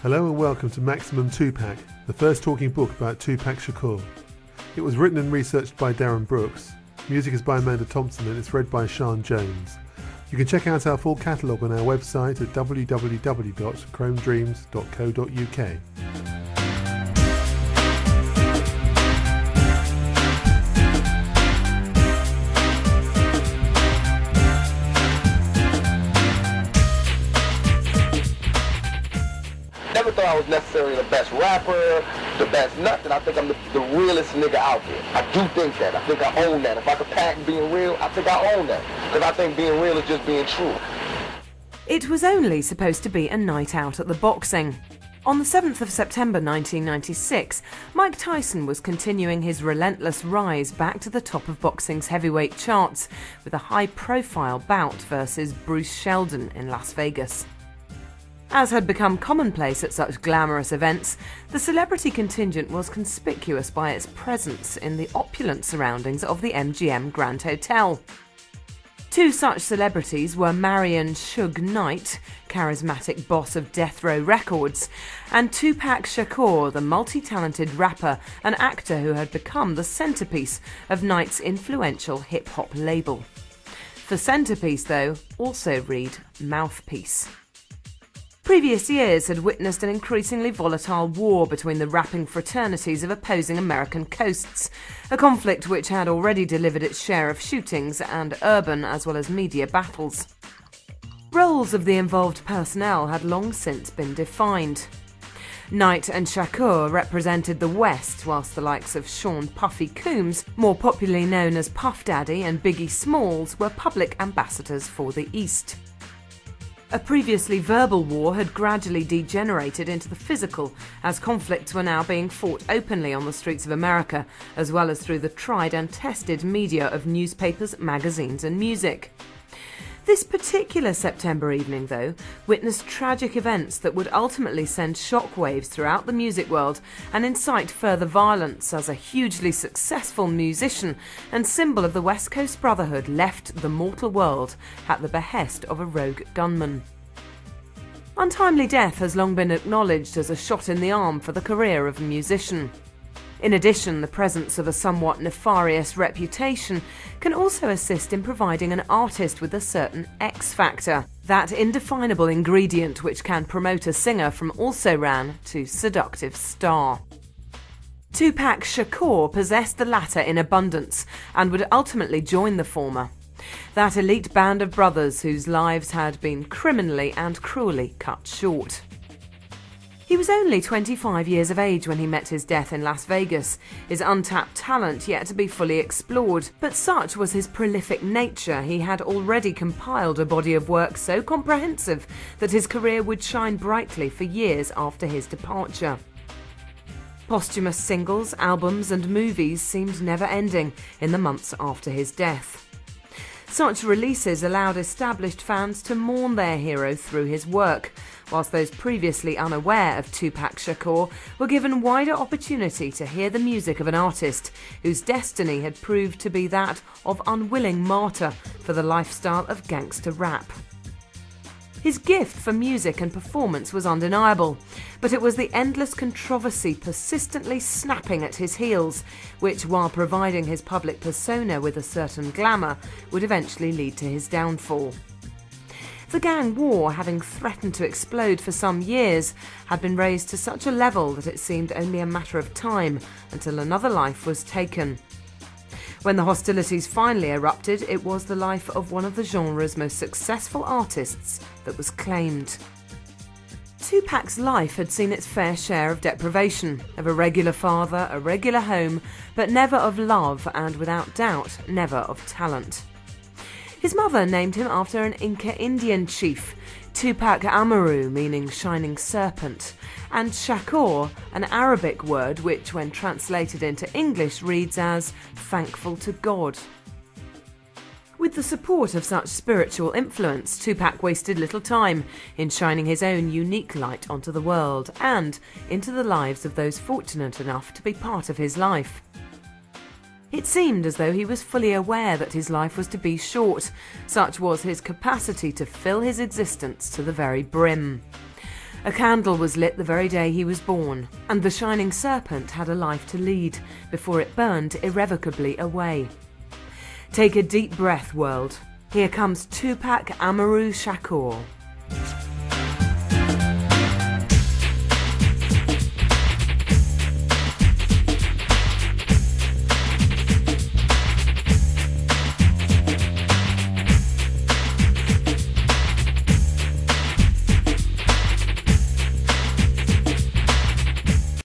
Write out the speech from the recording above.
Hello and welcome to Maximum Tupac, the first talking book about Tupac Shakur. It was written and researched by Darren Brooks, music is by Amanda Thompson and it's read by Sean Jones. You can check out our full catalogue on our website at www.chromedreams.co.uk. Never thought I was necessarily the best rapper, the best nothing. I think I'm the realest nigga out there. I do think that. I think I own that. If I could patent being real, I think I own that. Because I think being real is just being true. It was only supposed to be a night out at the boxing. On the 7th of September 1996, Mike Tyson was continuing his relentless rise back to the top of boxing's heavyweight charts with a high-profile bout versus Bruce Sheldon in Las Vegas. As had become commonplace at such glamorous events, the celebrity contingent was conspicuous by its presence in the opulent surroundings of the MGM Grand Hotel. Two such celebrities were Marion Suge Knight, charismatic boss of Death Row Records, and Tupac Shakur, the multi-talented rapper and actor who had become the centrepiece of Knight's influential hip-hop label. For centrepiece, though, also read mouthpiece. Previous years had witnessed an increasingly volatile war between the rapping fraternities of opposing American coasts, a conflict which had already delivered its share of shootings and urban as well as media battles. Roles of the involved personnel had long since been defined. Knight and Shakur represented the West, whilst the likes of Sean Puffy Combs, more popularly known as Puff Daddy, and Biggie Smalls were public ambassadors for the East. A previously verbal war had gradually degenerated into the physical, as conflicts were now being fought openly on the streets of America, as well as through the tried and tested media of newspapers, magazines and music. This particular September evening, though, witnessed tragic events that would ultimately send shockwaves throughout the music world and incite further violence as a hugely successful musician and symbol of the West Coast Brotherhood left the mortal world at the behest of a rogue gunman. Untimely death has long been acknowledged as a shot in the arm for the career of a musician. In addition, the presence of a somewhat nefarious reputation can also assist in providing an artist with a certain X factor, that indefinable ingredient which can promote a singer from also-ran to seductive star. Tupac Shakur possessed the latter in abundance and would ultimately join the former. That elite band of brothers whose lives had been criminally and cruelly cut short. He was only 25 years of age when he met his death in Las Vegas, his untapped talent yet to be fully explored, but such was his prolific nature he had already compiled a body of work so comprehensive that his career would shine brightly for years after his departure. Posthumous singles, albums and movies seemed never-ending in the months after his death. Such releases allowed established fans to mourn their hero through his work, whilst those previously unaware of Tupac Shakur were given wider opportunity to hear the music of an artist whose destiny had proved to be that of unwilling martyr for the lifestyle of gangster rap. His gift for music and performance was undeniable, but it was the endless controversy persistently snapping at his heels, which, while providing his public persona with a certain glamour, would eventually lead to his downfall. The gang war, having threatened to explode for some years, had been raised to such a level that it seemed only a matter of time until another life was taken. When the hostilities finally erupted, it was the life of one of the genre's most successful artists that was claimed. Tupac's life had seen its fair share of deprivation, of a regular father, a regular home, but never of love and, without doubt, never of talent. His mother named him after an Inca Indian chief, Tupac Amaru, meaning shining serpent, and Shakur, an Arabic word which, when translated into English, reads as thankful to God. With the support of such spiritual influence, Tupac wasted little time in shining his own unique light onto the world and into the lives of those fortunate enough to be part of his life. It seemed as though he was fully aware that his life was to be short, such was his capacity to fill his existence to the very brim. A candle was lit the very day he was born, and the shining serpent had a life to lead before it burned irrevocably away. Take a deep breath, world. Here comes Tupac Amaru Shakur.